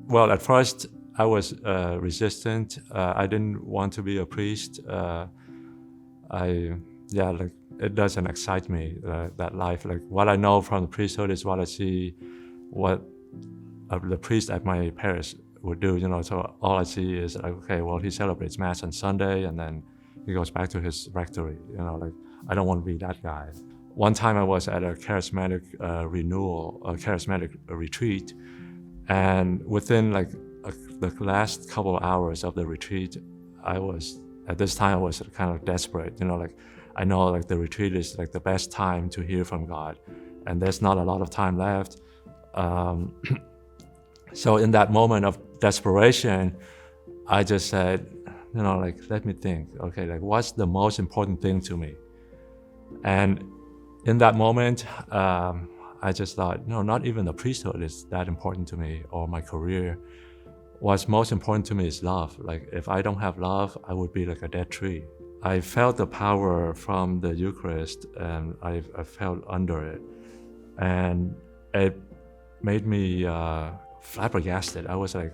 Well, at first I was resistant. I didn't want to be a priest. Like it doesn't excite me, that life. Like what I know from the priesthood is what I see, what the priest at my parish would do. So all I see is like, okay, well, he celebrates mass on Sunday and then he goes back to his rectory. Like I don't want to be that guy. One time I was at a charismatic charismatic retreat, and within like the last couple of hours of the retreat, at this time I was kind of desperate. Like I know like the retreat is like the best time to hear from God, and there's not a lot of time left. So in that moment of desperation, I just said, like, let me think. Okay, like what's the most important thing to me? And in that moment, I just thought, no, not even the priesthood is that important to me or my career. What's most important to me is love. Like if I don't have love, I would be like a dead tree. I felt the power from the Eucharist and I felt under it. And it made me flabbergasted. I was like,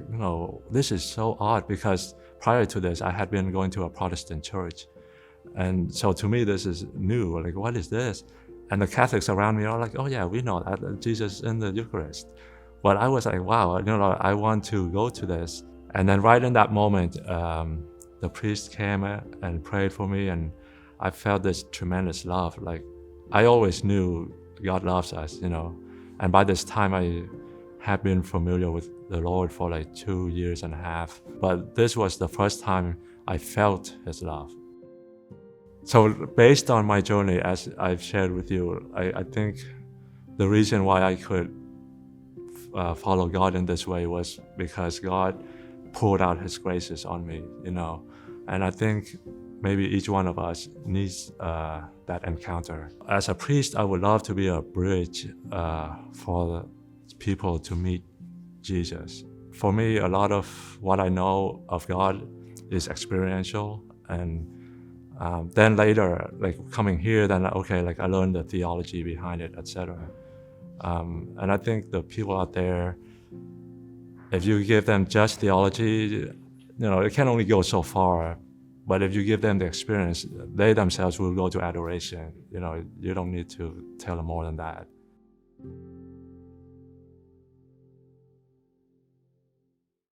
this is so odd, because prior to this, I had been going to a Protestant church. And so to me, this is new. Like, what is this? And the Catholics around me are like, oh yeah, we know that, Jesus in the Eucharist. But I was like, wow, I want to go to this. And then right in that moment, the priest came and prayed for me, and I felt this tremendous love. Like, I always knew God loves us, And by this time, I had been familiar with the Lord for like 2.5 years. But this was the first time I felt His love. So based on my journey, as I've shared with you, I think the reason why I could follow God in this way was because God poured out His graces on me, And I think maybe each one of us needs that encounter. As a priest, I would love to be a bridge for people to meet Jesus. For me, a lot of what I know of God is experiential, and then later, like coming here, then okay, like I learned the theology behind it, etc. And I think the people out there, if you give them just theology, it can only go so far. But if you give them the experience, they themselves will go to adoration. You don't need to tell them more than that.